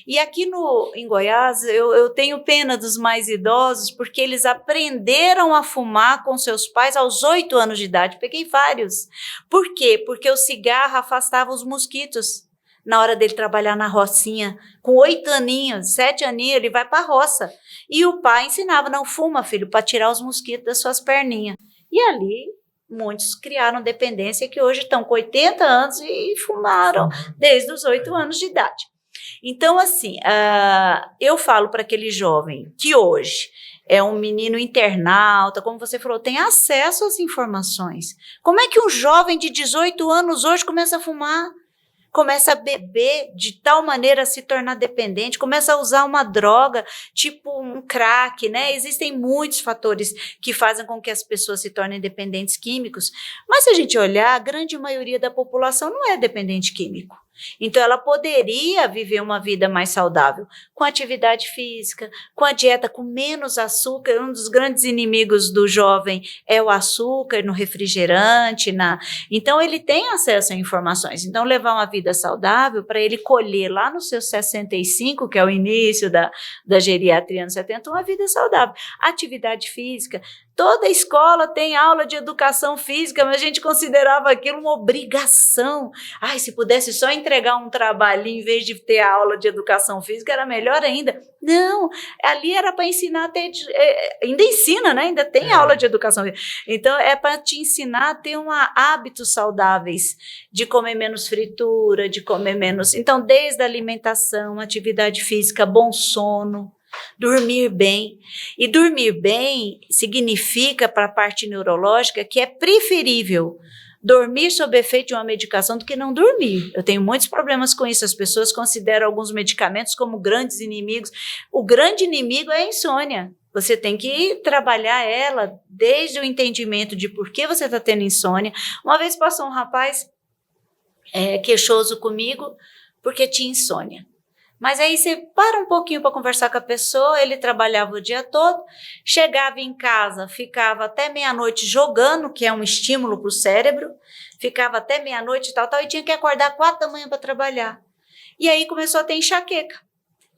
Speaker 2: E aqui em Goiás, eu tenho pena dos mais idosos, porque eles aprenderam a fumar com seus pais aos 8 anos de idade. Peguei vários. Por quê? Porque o cigarro afastava os mosquitos. Na hora dele trabalhar na rocinha, com 8 aninhos, 7 aninhos, ele vai para a roça. E o pai ensinava, não fuma, filho, para tirar os mosquitos das suas perninhas. E ali, muitos criaram dependência que hoje estão com 80 anos e fumaram desde os 8 anos de idade. Então, assim, eu falo para aquele jovem que hoje é um menino internauta, como você falou, tem acesso às informações. Como é que um jovem de 18 anos hoje começa a fumar? Começa a beber de tal maneira a se tornar dependente, começa a usar uma droga, tipo um crack, né? Existem muitos fatores que fazem com que as pessoas se tornem dependentes químicos, mas se a gente olhar, a grande maioria da população não é dependente químico. Então, ela poderia viver uma vida mais saudável, com atividade física, com a dieta com menos açúcar. Um dos grandes inimigos do jovem é o açúcar no refrigerante. Então, ele tem acesso a informações. Então, levar uma vida saudável para ele colher lá nos seus 65, que é o início da geriatria nos 70, uma vida saudável. Atividade física. Toda escola tem aula de educação física, mas a gente considerava aquilo uma obrigação. Ai, se pudesse só entregar um trabalho em vez de ter aula de educação física, era melhor ainda. Não, ali era para ensinar a ter... ainda ensina, né? Ainda tem aula de educação física. Então, é para te ensinar a ter hábitos saudáveis, de comer menos fritura, de comer menos... Então, desde a alimentação, atividade física, bom sono, dormir bem. E dormir bem significa, para a parte neurológica, que é preferível dormir sob efeito de uma medicação do que não dormir. Eu tenho muitos problemas com isso. As pessoas consideram alguns medicamentos como grandes inimigos. O grande inimigo é a insônia. Você tem que trabalhar ela desde o entendimento de por que você está tendo insônia. Uma vez passou um rapaz queixoso comigo porque tinha insônia. Mas aí você para um pouquinho para conversar com a pessoa, ele trabalhava o dia todo, chegava em casa, ficava até meia-noite jogando, que é um estímulo para o cérebro, ficava até meia-noite e tinha que acordar 4 da manhã para trabalhar. E aí começou a ter enxaqueca.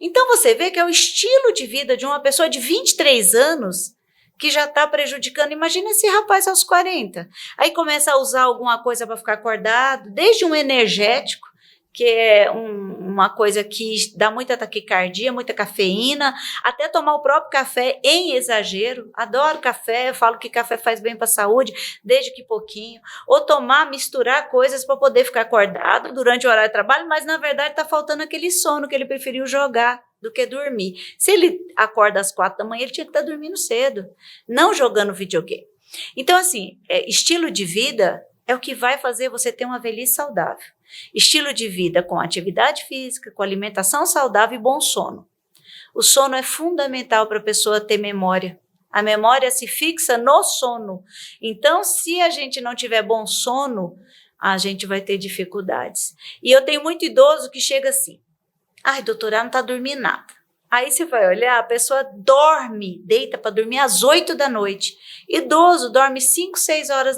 Speaker 2: Então você vê que é o estilo de vida de uma pessoa de 23 anos que já está prejudicando. Imagina esse rapaz aos 40. Aí começa a usar alguma coisa para ficar acordado, desde um energético, que é uma coisa que dá muita taquicardia, muita cafeína, até tomar o próprio café em exagero. Adoro café, eu falo que café faz bem para a saúde, desde que pouquinho. Ou misturar coisas para poder ficar acordado durante o horário de trabalho, mas na verdade está faltando aquele sono que ele preferiu jogar do que dormir. Se ele acorda às 4 da manhã, ele tinha que estar dormindo cedo, não jogando videogame. Então, assim, estilo de vida é o que vai fazer você ter uma velhice saudável. Estilo de vida com atividade física, com alimentação saudável e bom sono. O sono é fundamental para a pessoa ter memória. A memória se fixa no sono. Então, se a gente não tiver bom sono, a gente vai ter dificuldades. E eu tenho muito idoso que chega assim, ai, doutora, não está dormindo nada. Aí você vai olhar, a pessoa deita para dormir às 8 da noite. Idoso dorme 5, 6 horas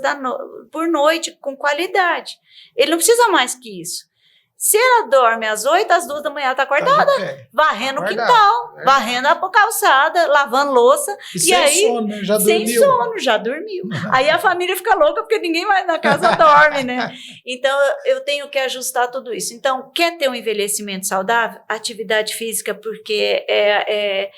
Speaker 2: por noite, com qualidade. Ele não precisa mais que isso. Se ela dorme às 8, às 2 da manhã, ela está acordada, varrendo o quintal, varrendo a calçada, lavando louça.
Speaker 1: E sem
Speaker 2: aí,
Speaker 1: sono, né? Já
Speaker 2: sem
Speaker 1: dormiu.
Speaker 2: sono, já dormiu. Aí a família fica louca, porque ninguém mais na casa dorme, né? Então, eu tenho que ajustar tudo isso. Então, quer ter um envelhecimento saudável? Atividade física, porque é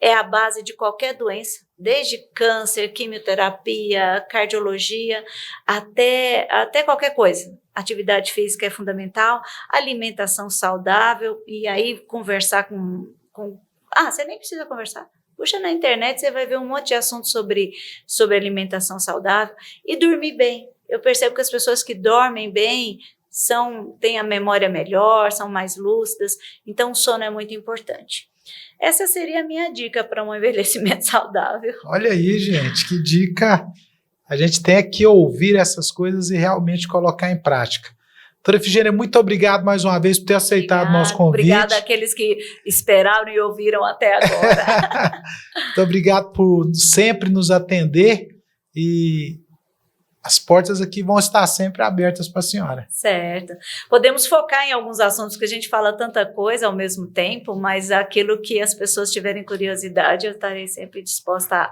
Speaker 2: é a base de qualquer doença, desde câncer, quimioterapia, cardiologia, até qualquer coisa. Atividade física é fundamental, alimentação saudável, e aí conversar você nem precisa conversar. Puxa na internet, você vai ver um monte de assuntos sobre alimentação saudável e dormir bem. Eu percebo que as pessoas que dormem bem têm a memória melhor, são mais lúcidas, então o sono é muito importante. Essa seria a minha dica para um envelhecimento saudável.
Speaker 1: Olha aí, gente, que dica! A gente tem que ouvir essas coisas e realmente colocar em prática. Doutora Efigênia, muito obrigado mais uma vez por ter aceitado o nosso convite.
Speaker 2: Obrigada àqueles que esperaram e ouviram até agora.
Speaker 1: Muito obrigado por sempre nos atender e as portas aqui vão estar sempre abertas para a senhora.
Speaker 2: Certo. Podemos focar em alguns assuntos, que a gente fala tanta coisa ao mesmo tempo, mas aquilo que as pessoas tiverem curiosidade, eu estarei sempre disposta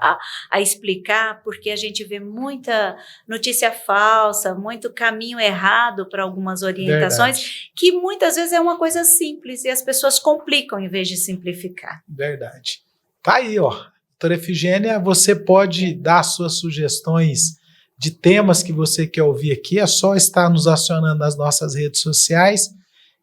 Speaker 2: a explicar, porque a gente vê muita notícia falsa, muito caminho errado para algumas orientações, verdade, que muitas vezes é uma coisa simples e as pessoas complicam em vez de simplificar.
Speaker 1: Verdade. Tá aí, ó. Doutora Efigênia, você pode dar suas sugestões de temas que você quer ouvir aqui, é só estar nos acionando nas nossas redes sociais.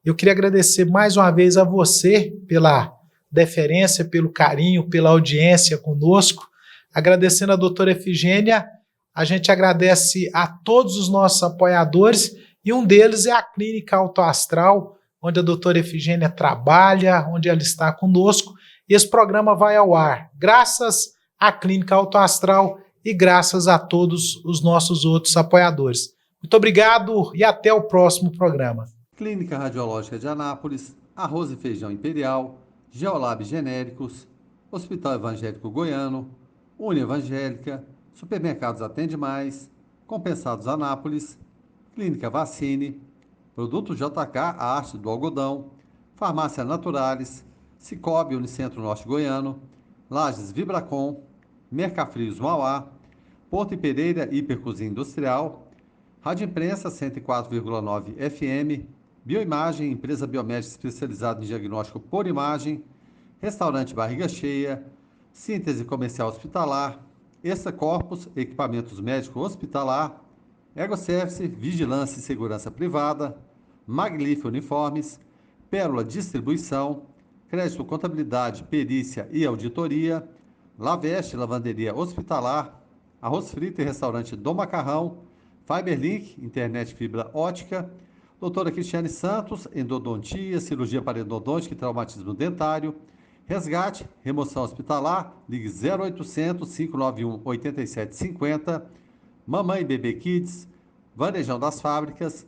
Speaker 1: Eu queria agradecer mais uma vez a você pela deferência, pelo carinho, pela audiência conosco. Agradecendo a doutora Efigênia, a gente agradece a todos os nossos apoiadores, e um deles é a Clínica Alto Astral, onde a doutora Efigênia trabalha, onde ela está conosco, e esse programa vai ao ar graças à Clínica Alto Astral e graças a todos os nossos outros apoiadores. Muito obrigado e até o próximo programa.
Speaker 3: Clínica Radiológica de Anápolis, Arroz e Feijão Imperial, Geolab Genéricos, Hospital Evangélico Goiano, Uni Evangélica, Supermercados Atende Mais, Compensados Anápolis, Clínica Vacine, Produto JK, a Arte do Algodão, Farmácia Naturalis, Cicobi Unicentro Norte Goiano, Lages Vibracom, Mercafrios Mauá, Porto e Pereira Hipercozinha Industrial, Rádio Imprensa 104,9 FM, Bioimagem, empresa biomédica especializada em diagnóstico por imagem, Restaurante Barriga Cheia, Síntese Comercial Hospitalar, Extra Corpus, Equipamentos Médicos Hospitalar, Egoservice, Vigilância e Segurança Privada, Maglif Uniformes, Pérola Distribuição, Crédito Contabilidade, Perícia e Auditoria, Laveste, Lavanderia Hospitalar, Arroz Frito e Restaurante do Macarrão, Fiberlink, Internet Fibra Ótica, Doutora Cristiane Santos, Endodontia, Cirurgia Parodontística e Traumatismo Dentário, Resgate, Remoção Hospitalar, ligue 0800 591 8750, Mamãe e Bebê Kids, Varejão das Fábricas,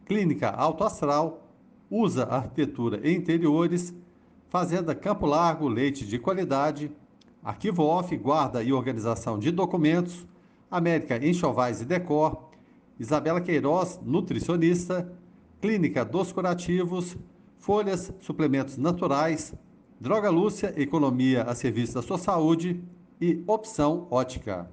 Speaker 3: Clínica Alto Astral, Usa Arquitetura e Interiores, Fazenda Campo Largo, leite de qualidade, Arquivo Off, guarda e organização de documentos, América Enxovais e Decor, Isabela Queiroz, nutricionista, Clínica dos Curativos, Folhas, suplementos naturais, Droga Lúcia, economia a serviço da sua saúde e Opção Ótica.